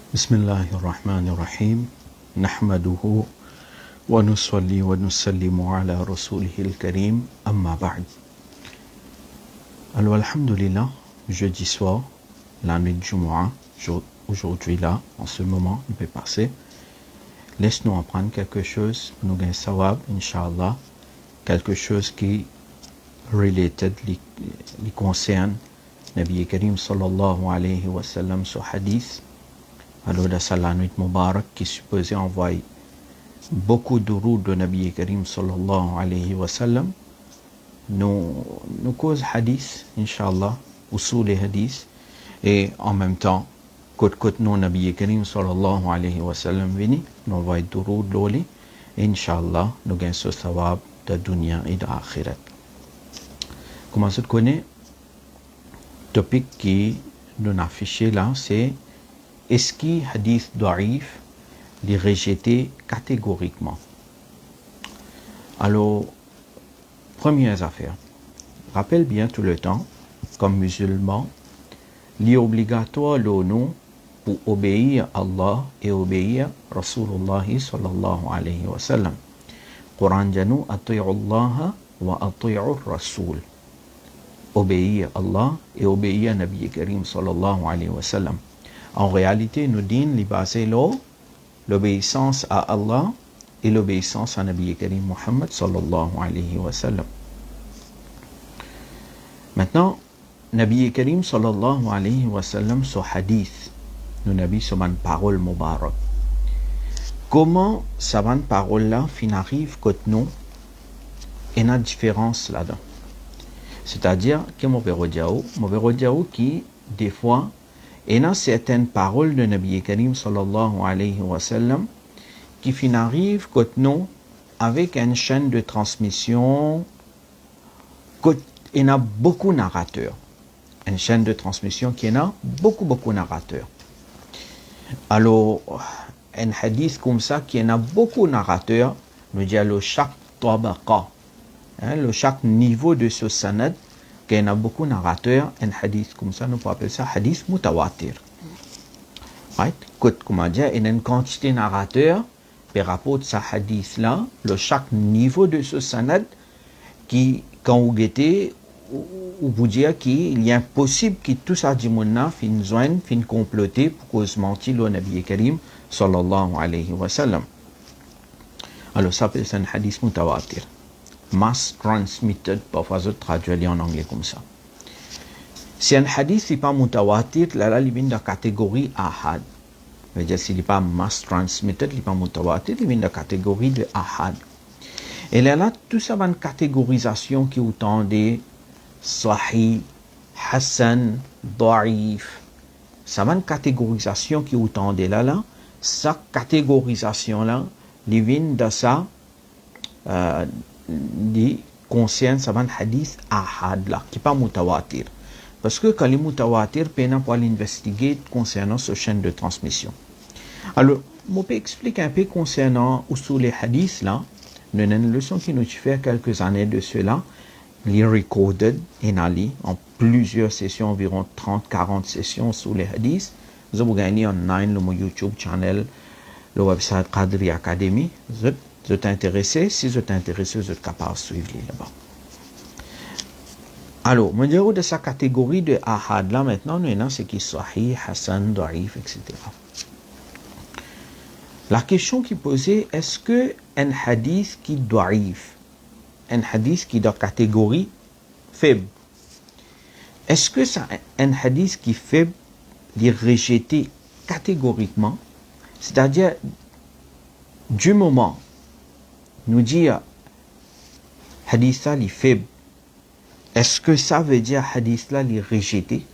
بسم الله الرحمن الرحيم نحمده ونصلي ونسلم على رسوله الكريم أما بعد. Alors alhamdulillah, jeudi soir, la nuit de Jumu'ah, aujourd'hui là, en ce moment, il peut passer. Laisse-nous apprendre quelque chose, nous gagnons sawab, Inch'Allah, quelque chose qui related, qui concerne Nabi Karim sallallahu alayhi wa sallam, ce hadith. Alors, dans la nuit Mubarak, qui supposait envoyer beaucoup de routes de Nabi Karim sallallahu alayhi wa sallam, nous cause hadith, Inch'Allah, ou sous les hadiths, et en même temps, côte nous Nabi Karim sallallahu alayhi wa sallam vini, nous envoie de routes l'oli, et Inch'Allah, nous gagnons ce sawab de dunya et de akhirat. Comment ça te connaît? Le topic qui nous a affiché là, c'est est-ce que hadith da'if les rejeter catégoriquement? Alors, première affaire, rappelle bien tout le temps, comme musulman, il est obligatoire le nom pour obéir à Allah et obéir à Rasulullah sallallahu alayhi wa sallam. Coran janou ati'u Allah wa ati'u Rasul. Obéir à Allah et obéir à Nabi Karim sallallahu alayhi wa sallam. En réalité, nous disons l'obéissance à Allah et l'obéissance à Nabi Karim Muhammad sallallahu alayhi wa sallam. Maintenant, Nabi Karim sallallahu alayhi wa sallam, ce hadith, nous Nabi sur une parole mubarak. Comment cette parole-là arrive que nous, il y a une différence là-dedans. C'est-à-dire que mon verre qui, des fois, et dans certaines paroles de Nabi Karim sallallahu alayhi wa sallam qui arrivent que nous avec une chaîne de transmission il y a beaucoup de narrateurs. Une chaîne de transmission qui a beaucoup de narrateurs. Alors, un hadith comme ça qui a beaucoup de narrateurs, nous disons chaque tabaqa, le chaque niveau de ce sanad, qu'il y a beaucoup de narrateurs, un hadith comme ça, nous pouvons appeler ça hadith mutawatir. Right? Comment dire, il y a une quantité de narrateurs par rapport à ce hadith-là, chaque niveau de ce sanad, qui, quand vous guettez, vous dire qu'il est impossible que tout ça dit mouna fin joindre, fin comploter pour cause mentir le Nabi Karim sallallahu alayhi wa sallam. Alors ça s'appelle un hadith mutawatir. Mass transmitted, parfois je traduis en anglais comme ça. Si un hadith n'est pas mutawatir, là, il vient de la catégorie ahad. C'est-à-dire, s'il n'est pas mass transmitted, il n'est pas mutawatir, il vient de la catégorie de ahad. Et là, tout ça, une catégorisation qui autant des sahih, hassan, da'if. Ça va une catégorisation qui autant des là, sa catégorisation-là, il vient de ça, qui concerne ça hadith ahad là, qui n'est pas mutawatir. Parce que quand les mutawatir, peine pour l'investiguer concernant ce chaîne de transmission. Alors, je peux expliquer un peu concernant où les hadiths là. Nous avons une leçon qui nous fait quelques années de cela. Les recorded en plusieurs sessions, environ 30-40 sessions sur les hadiths. Vous avez gagné en ligne le YouTube channel, le website Qadri Academy. Vous êtes intéressé, si vous êtes intéressé, vous êtes capable de suivre là-bas. Alors, au niveau de sa catégorie de ahad, là maintenant, nous avons ce qui est sahih, hassan, da'if, etc. La question qui est posée, est-ce que un hadith qui est da'if, un hadith qui est de catégorie faible, est-ce que ça, un hadith qui est faible, est rejeté catégoriquement, c'est-à-dire du moment nous dire hadith là est faible, est-ce que ça veut dire hadith là est rejeté,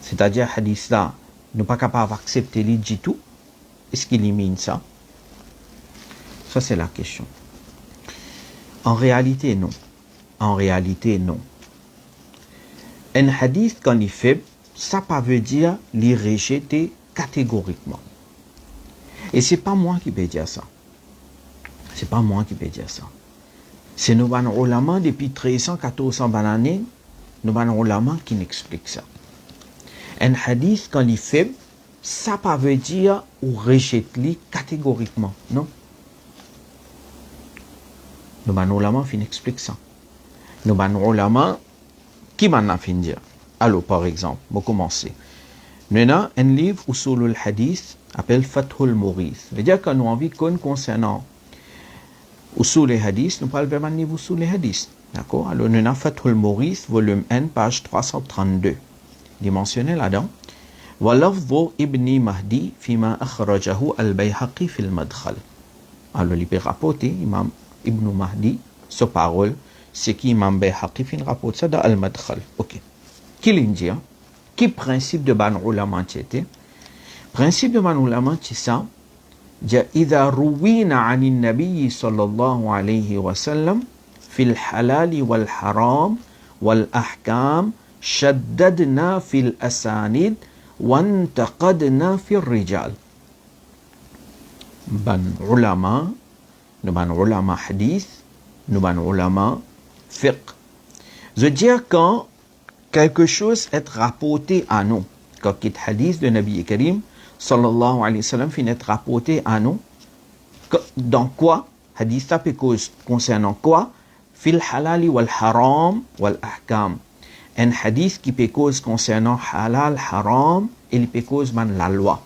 c'est-à-dire hadith là nous pas capable d'accepter les du tout, est-ce qu'il élimine ça? Ça c'est la question. En réalité non. En réalité non. Un hadith quand il est faible, ça pas veut dire les rejeter catégoriquement. Et c'est pas moi qui peux dire ça. C'est pas moi qui peux dire ça. C'est nos ulama depuis 1300-1400 années, nos ulama qui n'expliquent ça. Un hadith quand il est faible, ça pas veut dire ou rejette-li catégoriquement, non. Nous ban ulama fin explique ça. Nous ban ulama qui m'en a fin dire. Alors par exemple, on commence. Nous avons un livre Usulul Hadith appelé Fathul Mughith. C'est-à-dire que nous avons envie qu'on concernant Usul Hadith, nous parlons vraiment de niveau Usul Hadith. D'accord? Alors nous avons Fathul Mughith, volume 1, page 332. Il mentionné là-dedans. ولفظ ابن مهدي فيما أخرجه البيهقي في المدخل. Alors il peut rapporter Imam Ibn Mahdi, ce parole, c'est qui Imam Bayhaqi fin rapporte ça dans Al-Madkhal. Ok. Qui l'india? Qui principe de ban ulama c'était? Principe de ban ulama c'est ça. إذا روينا عن النبي صلى الله عليه وسلم في الحلال والحرام والأحكام شددنا في الأسانيد وانتقدنا في الرجال. ban ulama, nous ban ulama hadith, nous ban ulama fiqh. C'est-à-dire quand quelque chose est rapporté à nous, quand il hadith de Nabi Karim sallallahu alayhi wa sallam finit être rapporté à nous, dans quoi hadith ça peut concernant quoi? Fil halali wal haram wal ahkam. Un hadith qui peut cause concernant halal, haram, et il peut cause ban la loi.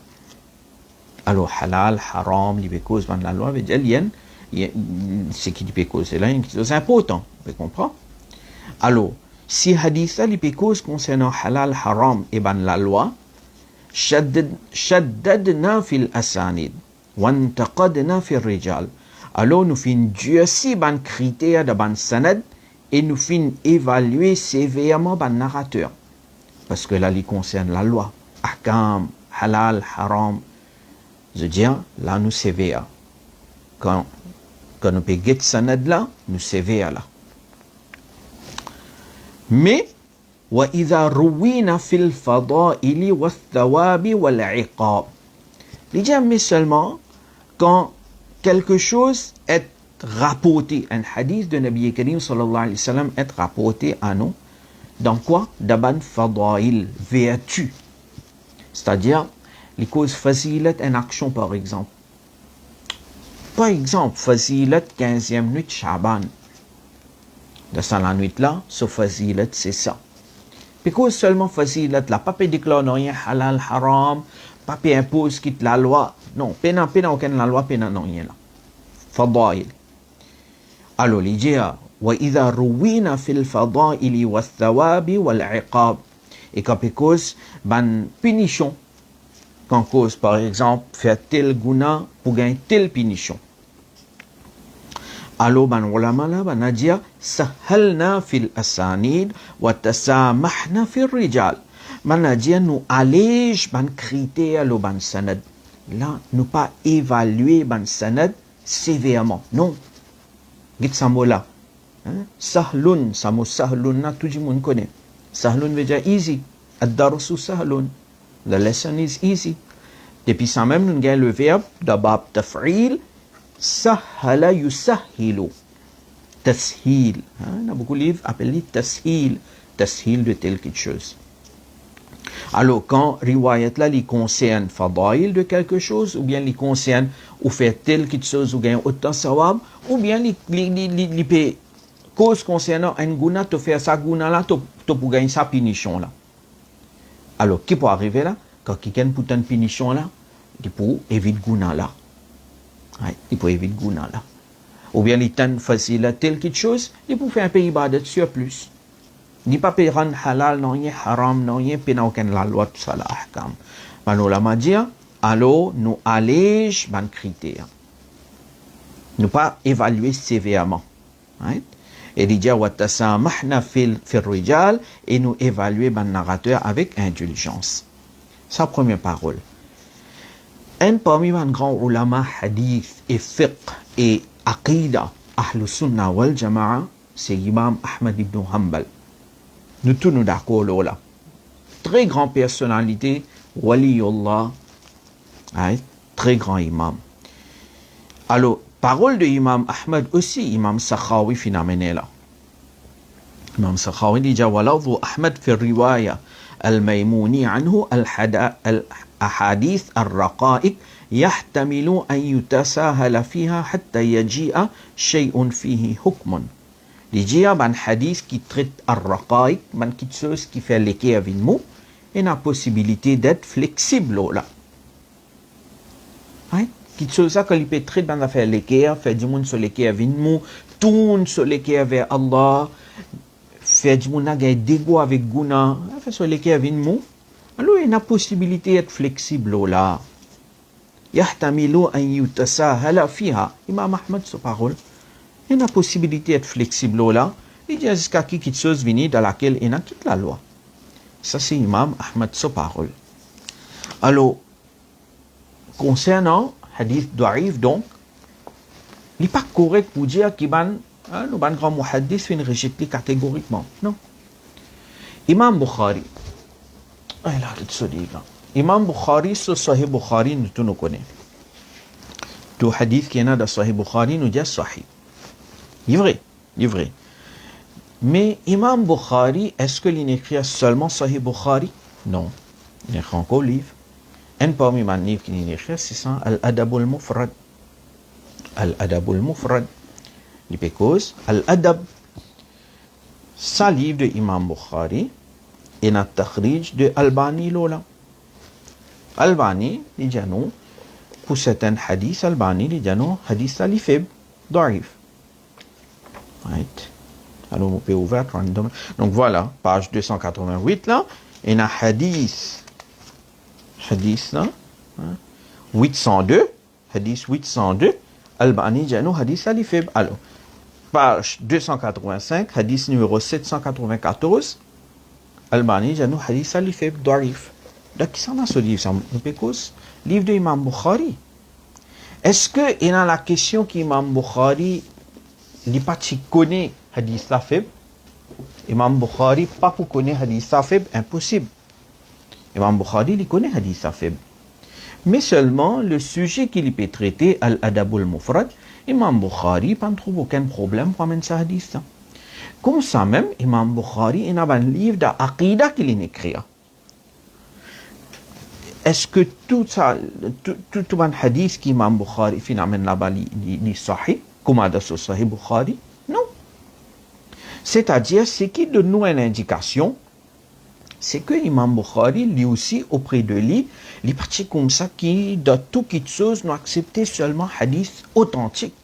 Alors halal, haram, il peut cause ban la loi, veut dire ce qui peut causer là, c'est important, vous comprenez? Alors, si hadith il peut cause concernant halal, haram et ban la loi, shaddadna fil asanid, wantaqadna fil rijal. Alors nous fin durci ban critères de ban sanad, et nous fin évaluer sévèrement ban narrateur. Parce que là, il concerne la loi. Ahkam, halal, haram. Je dis, là, nous sévère. Quand nous peut get sanad là, nous sévère là. Mais, وَإِذَا رُوِّينَ فِي الْفَضَائِلِ وَالثَّوَابِ وَالْعِقَابِ. Il dit, mais seulement, quand quelque chose est rapporté, un hadith de Nabi Karim sallallahu alayhi wa sallam est rapporté à nous, dans quoi? Daban fadail, vertu. C'est-à-dire, les causes faciles en action par exemple. Par exemple, facilet 15e nuit Shaban. De ça la nuit là, ce facilet c'est ça. Parce seulement facilet là, pas peut déclarer rien halal, haram, pas peut impose quitte la loi. Non, pena aucune la loi, pena non rien là. Fadail. Alors, il dit, وَإِذَا رُوِّينَ فِي الْفَضَائِلِ وَالثَّوَابِ وَالْعِقَابِ. Et quand cause, ban punition. Quand cause, par exemple, faire tel guna pour gagner telle punition. Alors, ban ulama là, ban a dit, سَهَّلْنَا فِي الْأَسَانِيدِ وَتَسَامَحْنَا فِي الرِّجَالِ. Ban a dit, nous allège ban critère le ban sanad. Là, nous pas évaluer ban sanad sévèrement. Non. Git samola. Sahlun, samo sahlun, tout le monde connaît. Sahlun veut dire easy. Ad-darsu sahlun. The lesson is easy. Depuis ça même, nous avons le verbe d'abab taf'il. Sahala yusahhilu. Tashil. On a beaucoup de livres appelés tashil. Tashil de telle quelque chose. Alors, quand riwayat là, il concerne fadail de quelque chose, ou bien il concerne ou faire telle quelque chose, ou bien autant sawab, ou bien il peut cause concernant un guna, te faire ça guna là, pour gagner sa punition là. Alors, qui peut arriver là? Quand quelqu'un peut une punition là, il peut éviter guna là. Ouais, il peut éviter guna là. Ou bien il tente facile telle quelque chose, il peut faire un pays ibadat surplus. Ni pas payer halal, non rien, haram, non rien, puis n'a aucune la loi, tout ça, la ahkam. Maintenant, la m'a dit, alors, nous allège ban critères. Nous pas évaluer sévèrement. Right? Et il dit, wa tasamahna fil rijal, et nous évaluer ban narrateur avec indulgence. Sa première parole. Un parmi les grands ulama hadith et fiqh et aqida, ahlus sunnah wal jama'a, c'est Imam Ahmad ibn Hanbal. Nous tous nous d'accord là. Très grande personnalité, waliullah, hein, très grand imam. Alors, parole de Imam Ahmad aussi, Imam Sakhawi phénoménal là. Imam Sakhawi dit, waladu Ahmad fi riwaya الميموني عنه الأحاديث الرقائق يحتمل أن يتساهل فيها حتى يجيء شيء فيه حكم. Il un hadith qui traite al-raqaïq, quelque chose qui fait l'équerre avec nous, et la possibilité d'être flexible là. Quelque chose que l'on peut traiter dans faire l'équerre, faire du monde sur l'équerre avec nous, tourne sur l'équerre vers Allah, faire du monde avec dégoût avec Guna, faire sur l'équerre avec nous. Alors il y a la possibilité d'être flexible là. يحتمل أن يتساهل فيها. Imam Ahmad sa parole. Il y a la possibilité d'être flexible là. Il dit jusqu'à quelque chose vient dans laquelle il y a quitte la loi. Ça c'est Imam Ahmad sa parole. Alors, concernant hadith d'Arif donc, il n'est pas correct pour dire qu'il y a nous ban grand muhaddis fin rejeté catégoriquement. Non. Imam Bukhari. Ah là, c'est ça. Imam Bukhari, ce Sahih Bukhari, nous tous nous connaissons. Tout hadith qui est dans Sahih Bukhari nous dit Sahih. Il est vrai. Mais Imam Bukhari, est-ce qu'il écrit seulement Sahih Bukhari? Non. Il écrit encore un livre. Un parmi les livres qu'il écrit, c'est ça, Al-Adab al-Mufrad. Al-Adab al-Mufrad. Il peut cause Al-Adab. Ça livre de Imam Bukhari et un takhrij de Albani Lola. Albani, il dit non, pour certains hadiths, Albani, il dit non, hadith salifib, d'arif. Right. Alors, on peut ouvrir random. Donc voilà, page 288 là, il y a un hadith là, 802, hadith 802, Albani dit non, hadith salifib. Alors, page 285, hadith numéro 794, Albani dit non, hadith salifib, d'arif. Donc, qui s'en a ce livre? Livre de Imam Bukhari. Est-ce que, il y a la question qu'Imam Bukhari, il n'est pas si connaît hadith safib? Imam Bukhari, pas pour connaître hadith safib, impossible. Imam Bukhari, il connaît hadith safib. Mais seulement, le sujet qu'il peut traiter, Al-Adab al-Mufrad, Imam Bukhari, pas trouve aucun problème pour amener ce hadith. Comme ça même, Imam Bukhari, il a un livre d'Aqida qu'il écrit. Est-ce que tout ça, tout un hadith qui Imam Bukhari finalement là-bas li sahih, comme à ce sahih Bukhari? Non. C'est-à-dire, ce qui donne nous une indication, c'est que Imam Bukhari, lui aussi, auprès de lui, il est parti comme ça qui, de toute chose, nous accepter seulement hadith authentique.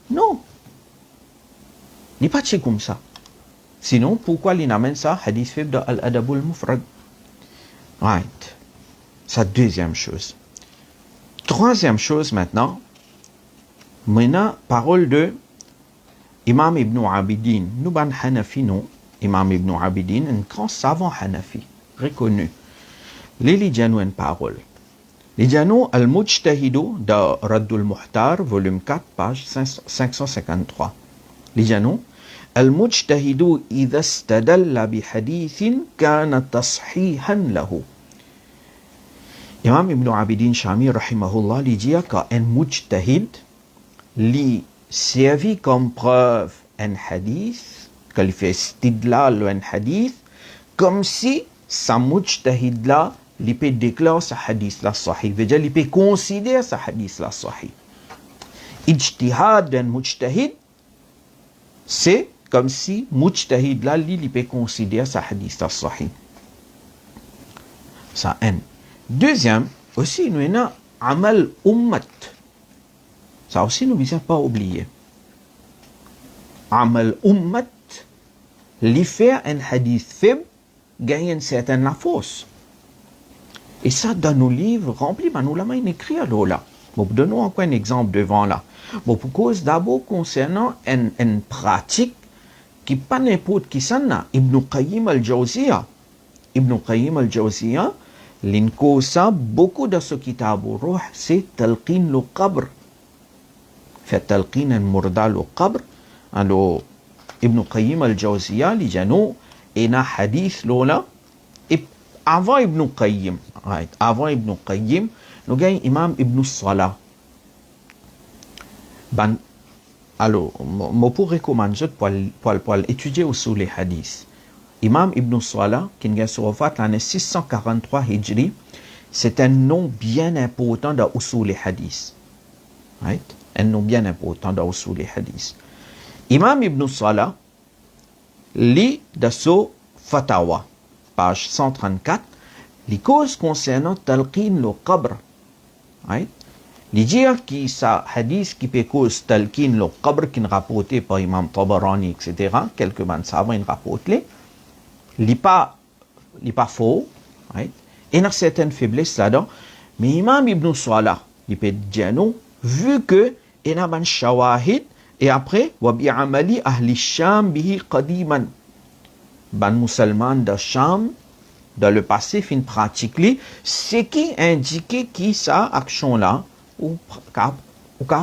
Non. Il est parti comme ça. Sinon, pourquoi il amène ça, hadith faible de Al-Adab al-Mufrad? Right. Ça, deuxième chose. Troisième chose maintenant, parole de Imam Ibn Abidin. Nous, ban Hanafi, non. Imam Ibn Abidin, un grand savant Hanafi, reconnu. Les Djano, une parole. Les Djano, Al-Mujtahidu, de Raddul Muhtar, volume 4, page 553. Les Djano, Al-Mujtahidu, idha stadalla bi hadithin, kana tashihan lahu. Imam Ibn Abidin Shami, rahimahullah, lui dit qu'un mujtahid lui servi comme preuve un hadith, qu'il fait stidlal un hadith, comme si sa mujtahid là, il peut déclarer sa hadith la sahih, veut dire il peut considérer sa hadith la sahih. Ijtihad d'un mujtahid, c'est comme si mujtahid là, il peut considérer sa hadith la sahih. Ça, un. Deuxième, aussi, nous avons amal ummat. Ça aussi, nous ne devons pas oublier. Amal ummat, lui faire un hadith faible, gagne une certaine force. Et ça, dans nos livres remplis, nous l'avons écrit là. Bon, donnons encore un exemple devant là. Bon, pour cause d'abord concernant une pratique qui pas n'importe qui s'en a. Ibn Qayyim al-Jawziyya. Ibn Qayyim al-Jawziyya, l'inkosa, beaucoup de ce kitab al-Ruh, c'est talqin le qabr. Fait talqin un murda le qabr. Alors, Ibn Qayyim al-Jawziyya, les jano, et na hadith lola. Et avant Ibn Qayyim, right, avant Ibn Qayyim, nous avons Imam Ibn Salah. Alors, je pour recommander pour étudier aussi les hadiths. Imam Ibn Salah, qui est wafat l'année 643 Hijri, c'est un nom bien important dans Usul Hadith. Right? Un nom bien important dans Usul Hadith. Imam Ibn Salah lit dans son Fatawa, page 134, les causes concernant talqin le qabr. Right? Les dire qui ça hadith qui peut cause talqin le qabr qui est rapporté par Imam Tabarani, etc. Quelques man savants ils rapportent les. Il n'est pas faux, right? Il y a certaines faiblesses là-dedans, mais Imam Ibn Salah, il peut dire non, vu que il y a un shawahid, et après, wa bi'amali ahli Sham bihi qadiman. Ban musulman de Sham, dans le passé, fin pratique, c'est qui indique qui ça action-là, ou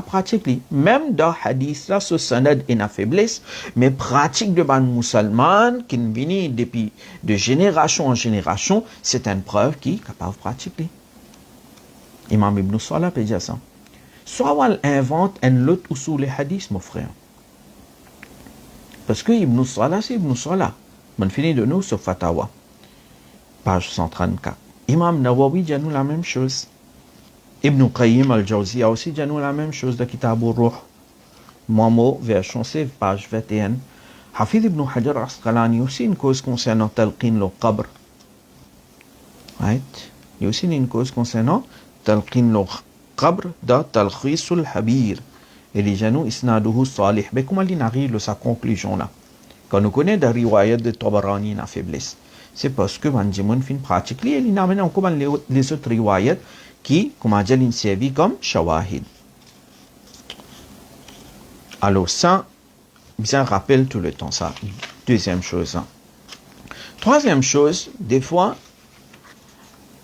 pratique. Même dans hadith là, ce sanad est une faiblesse, mais pratique de ban musulman, qui vient depuis de génération en génération, c'est une preuve qui est capable de pratiquer. Imam Ibn Salah peut dire ça. Soit on invente un autre usul les hadiths, mon frère. Parce que Ibn Salah, c'est Ibn Salah. On finit de nous sur Fatawa, page 134. Imam Nawawi dit nous la même chose. Ibn Qayyim al-Jawziyya aussi dit nous la même chose de Kitab al-Ruh. Momo, version 16, page 21. Hafid ibn Hajar Asqalani aussi une cause concernant talqin le qabr. Right? Il y a aussi une cause concernant talqin le qabr dans Talkhis al-Habir. Et les gens isnaduhu salih. Mais comment il arrive à sa conclusion là? Quand nous connaissons des riwayat de Tabarani na faiblesse, c'est parce que Manjimoun fin pratique et il n'amène encore les autres riwayat qui, comme dit, il servi comme shawahid. Alors ça, bien rappelle tout le temps ça. Deuxième chose. Troisième chose, des fois,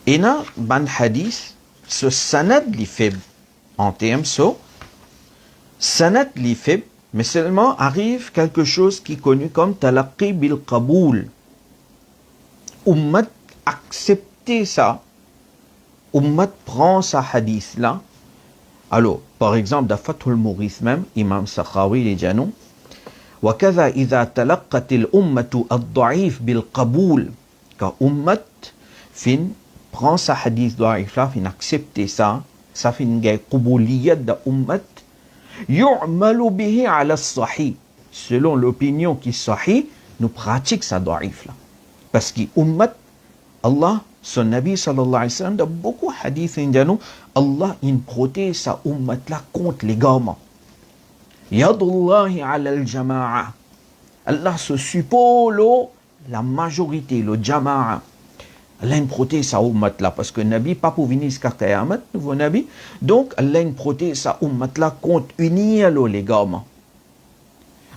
il y a un hadith, ce sanad li faible en termes so, sanad li faible, mais seulement arrive quelque chose qui est connu comme talaqi bil qaboul. Ummat accepter ça. Ummat prend sa hadith là. Alors, par exemple, dans Fathul Mughith même, Imam Sakhawi les dit non. وكذا إذا تلقت الأمة الضعيف بالقبول كأمة fin prend sa hadith ضعيف là, fin accepter ça, ça fin gay قبولية da ummat. يعمل به على الصحيح selon l'opinion qui est sahih nous pratique ça ضعيف là parce que ummat Allah son Nabi sallallahu alayhi wa sallam dans beaucoup de hadiths indiens Allah il protège sa ummat là contre l'égarement yadullahi ala al-jama'a Allah se suppose la majorité le jama'a Allah il protège sa ummat là parce que Nabi pas pour venir jusqu'à Qiyamah, nouveau Nabi. Donc Allah il protège sa ummat là contre unir les gamins.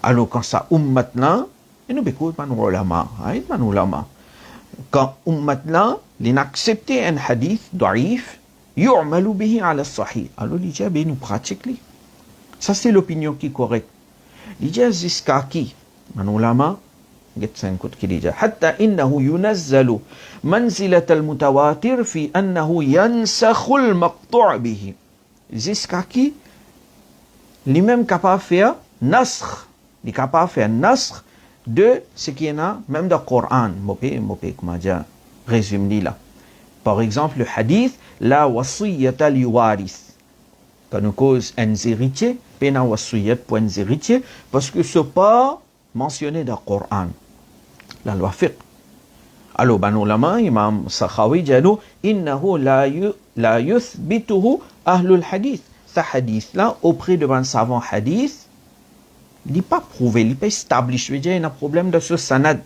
Alors quand sa ummat là, il nous écoute man ulama, man ulama. Quand ummat là, il accepte un hadith daif, yu'malu bihi ala sahih. Alors il dit nous pratique li. Ça c'est l'opinion qui est correcte. Il dit jusqu'à qui man ulama حتى إنه ينزل منزلة المتواتر في أنه ينسخ المقطوع به jusqu'à qui les mêmes capables de faire nasr les capables de faire nasr de ce qui est là même dans le Coran comment dire résume là par exemple le hadith la wasiyata li waris quand nous cause un héritier pena wasiyat pour un héritier parce que ce pas mentionné dans le Coran la loi fiqh. Alors, ban ulama, Imam Sakhawi dit innahu la yuthbituhu ahlul hadith. Ce hadith-là, auprès de ban savant hadith, il n'est pas prouvé, il n'est pas établi. Je veux dire, il y a un problème de ce sanad.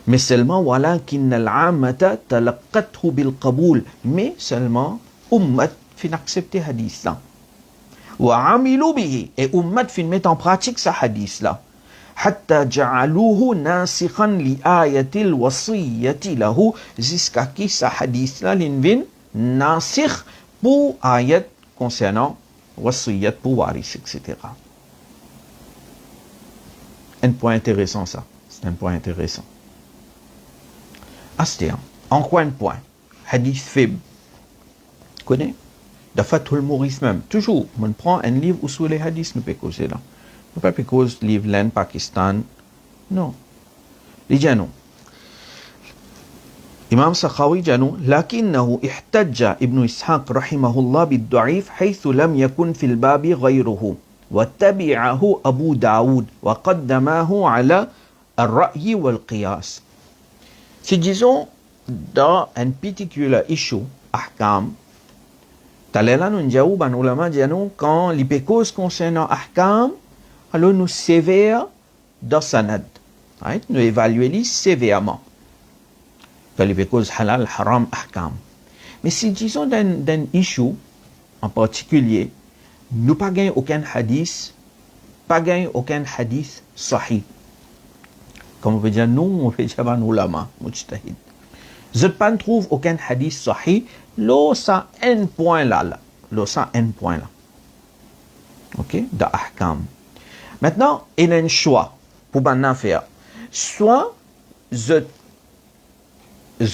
Mais seulement, walakin al-amata talaqqathu bil qaboul. Mais seulement, ummat fin accepter hadith-là. Wa amilu bihi. Et ummat fin mettre en pratique ce hadith-là. حتى جعلوه ناسخا لآية الوصية له jusqu'à qui sa hadith là l'invin nasikh pour ayat concernant wasiyat pour waris etc. Un point intéressant ça, c'est un point intéressant. Astéan, en quoi un point? Hadith faible. Connais? De Fathul Mughith même, toujours, on prend un livre où sur les hadiths nous peut causer là. Pas parce livre l'Inde, Pakistan. Non. لجانو إمام سخاوي جانو لكنه احتج ابن إسحاق رحمه الله بالضعيف حيث لم يكن في الباب غيره واتبعه أبو داود وقدماه على الرأي والقياس. Si disons dans un particular issue ahkam, talela nous jawab an ulama janu quand les causes concernant ahkam, alors nous sévère dans sanad, right? Nous évaluons sévèrement. Quand les causes halal, haram, ahkam. Mais si disons d'un issue en particulier, nous pas gagnons aucun hadith sahih. Comme on peut dire, nous, on peut dire, ulama, mujtahid. Je ne trouve aucun hadith sahih, là, ça un point là. Ok, dans ahkam. Maintenant, il y a un choix pour maintenant faire. Soit, je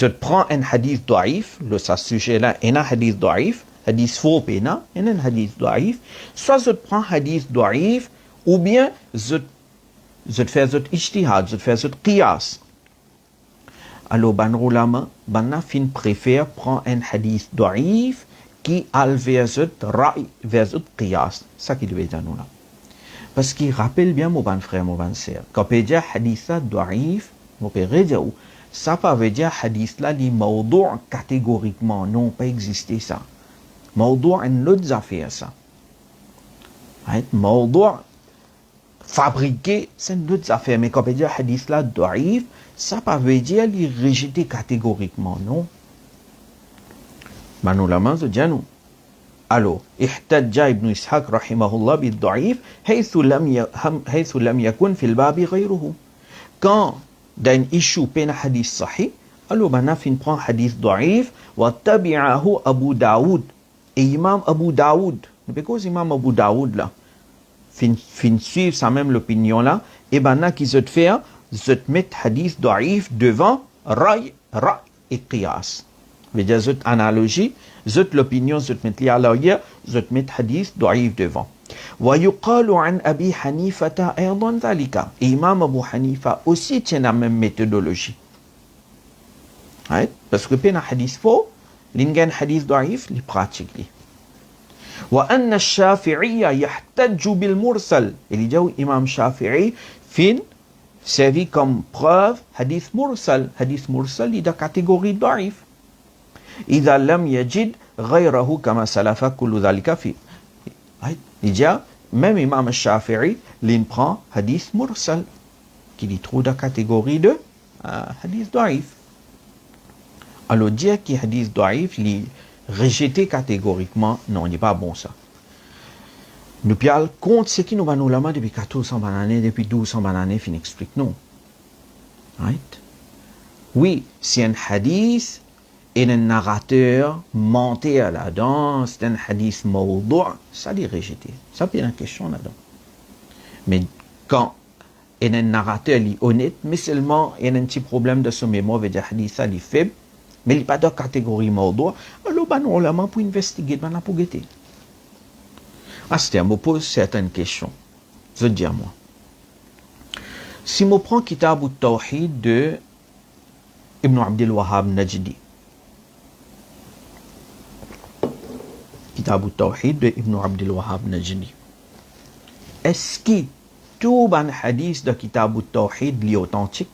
prends un hadith daif, le sujet-là, il y a un hadith daif, hadith faux, il y a un hadith daif. Soit je prends hadith daif, ou bien je fais un ijtihad, je fais un qiyas. Alors, ban ulama, banna fin préfère prendre un hadith daif qui al vers un ra'i, vers un qiyas. Ça qui devait dire nous là. Parce qu'il rappelle bien mon ban frère, mon ban sœur. Quand on dit hadith daif, mon père dit ça pas veut dire hadith là, les mawdu' catégoriquement, non, pas exister ça. Mawdu' une autre affaire ça. Mawdu' fabriquer, c'est une autre affaire. Mais quand on dit hadith là, daif, ça pas veut dire les rejeter catégoriquement, non. Manulama se dit nous. Alors, احتج ابن إسحاق رحمه الله بالضعيف حيث لم يكن في الباب غيره. Quand d'un issue peine hadith sahih, alors maintenant fin prend hadith daif wa tabi'ahu Abu Daoud. Et Imam Abu Daoud, parce que Imam Abu Daoud là, fin suivre sa même l'opinion là, et maintenant qui se fait, je te mets hadith daif devant ra'i et qiyas. Je veux dire, cette analogie, cette l'opinion, je te mets l'arrière, je te mets hadith daif devant. ويقال عن أبي حنيفة أيضا ذلك. Imam Abu Hanifa aussi tient la même méthodologie. Right? Parce que peine hadith faux, l'ingen hadith daif, les pratiques. وأن الشافعي يحتج بالمرسل. Il dit où Imam Shafi'i fin servi comme preuve hadith mursal. Hadith mursal, il est de catégorie daif. إذا لم يجد غيره كما سلف كل ذلك في. Il dit, même Imam Shafi'i, il prend hadith mursal, qui est trop de catégorie de hadith daif. Alors, dire que hadith daif, il rejeté catégoriquement, non, il n'est pas bon ça. Nous parlons contre ce qui nous va nous lama depuis 1400 années, depuis 1200 années, fin explique non. Right? Oui, si un hadith et un narrateur mentait à la danse, c'est un hadith mawdu', ça dit rejeté. Ça peut être une question là-dedans. Mais quand un narrateur est honnête, mais seulement il y a un petit problème de son mémoire, veut dire hadith ça est faible, mais il n'est pas de catégorie mawdu', alors on l'a pour investiguer, on l'a pour guetter. C'est-à-dire, je me pose certaines questions. Je dis à moi. Si je prends Kitab al-Tawhid de Ibn Abdul Wahhab Najdi, Kitab al-Tawhid de Ibn Abdul Wahhab Najdi, est-ce que tout un hadith de Kitab al-Tawhid est authentique?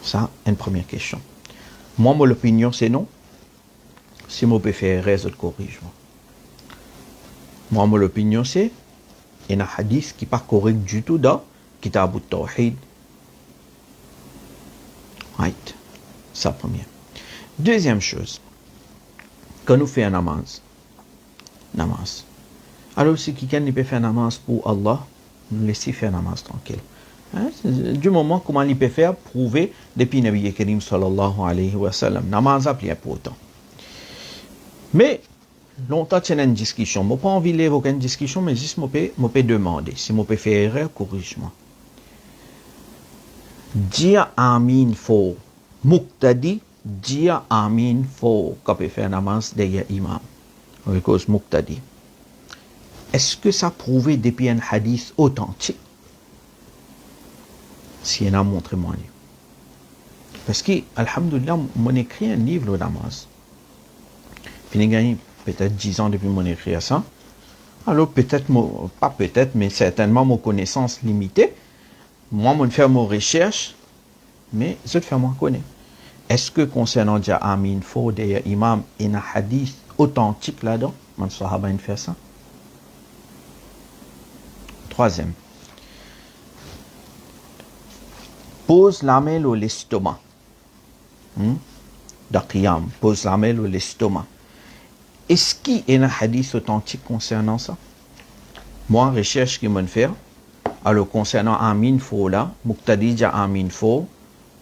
Ça, une première question. Moi, mon opinion, c'est non. Si je peux faire erreur, je corrige. Moi, mon opinion, c'est qu'il y a un hadith qui n'est pas correct du tout dans Kitab al-Tawhid. Right. Ça, première. Deuxième chose, quand nous faisons un namaz. Alors, si quelqu'un ne peut faire un namaz pour Allah, nous laissons faire un namaz tranquille. Hein? Du moment comment il peut faire, prouver depuis Nabi Karim sallallahu alayhi wa sallam. Namaz est plus important. Mais, longtemps, il y a une discussion. Je n'ai pas envie d'évoquer une discussion, mais juste, je peux demander. Si je peux faire erreur, corrige-moi. Dire Amin faux. Muqtadi, dire Amin faux. Quand on peut faire namaz derrière imam. Avec cause Muqtadi. Est-ce que ça prouve depuis un hadith authentique? Si on a montré-moi. Parce que, alhamdoulilah, mon écrit un livre de namaz. Puis j'ai gagné peut-être 10 ans depuis mon écrit ça. Alors peut-être, pas peut-être, mais certainement mon connaissance limitée. Moi, je fais mes recherches, mais je fais moi connaître. Est-ce que concernant Dia Amin, faut des imams et un hadith authentique là-dedans? Man sahaba fait ça. Troisième. Pose la main au l'estomac. D'Aqiyam, pose la main au l'estomac. Est-ce qu'il y a un hadith authentique concernant ça? Moi, recherche qui m'en fait. Alors, concernant Amin Fo là, Muqtadi Dia Amin Fo,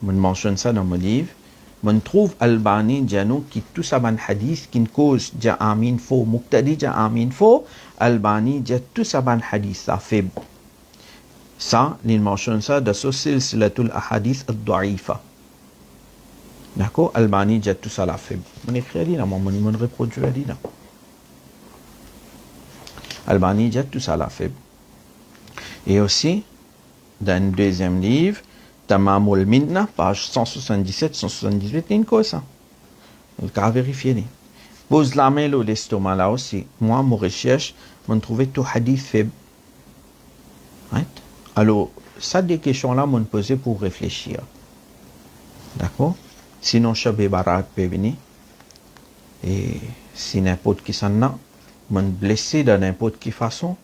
je mentionne ça dans mon livre. On trouve Albani Diano qui tout ça un hadith qui cause Dia Amin Fo, Muqtadi Dia Amin Fo, Albani Dia tout ça un hadith ça faible. Ça, il mentionne ça dans ce silsilatul ahadith ad-da'ifa. D'accord? Albani Dia tout ça la faible. On écrit là, on reproduit là. Albani Dia tout ça la faible. Et aussi, dans le deuxième livre, Tamamul Minna, page 177-178, il y a une cause. Il faut vérifier. Pose la main au l'estomac là aussi. Moi, mon recherche, je trouvé tout hadith faible. Right? Alors, ça, des questions-là, je posé pour réfléchir. D'accord? Sinon, Chabé Barat peut venir. Et si n'importe qui s'en a, je suis blessé de n'importe quelle façon.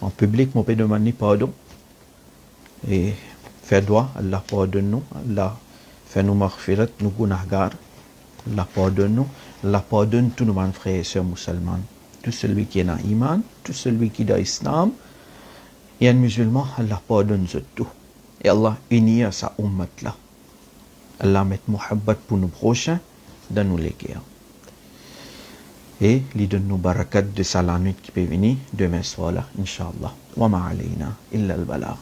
En public, je peux demander pardon. Et faire droit, Allah pardonne nous. Allah fait nous maghfirat, nous gunahgar. Allah pardonne nous. Allah pardonne tous nos frères et sœurs musulmans. Tout celui qui est dans l'iman, tout celui qui est dans l'islam. Et un musulman, Allah pardonne tout. Et Allah unit à sa ummat là. Allah met muhabbat pour nos prochains dans nos guerres. Et lui donne nous barakat de sa la nuit qui peut venir demain soir là, Inch'Allah. Wa ma alayna illa al-balagh.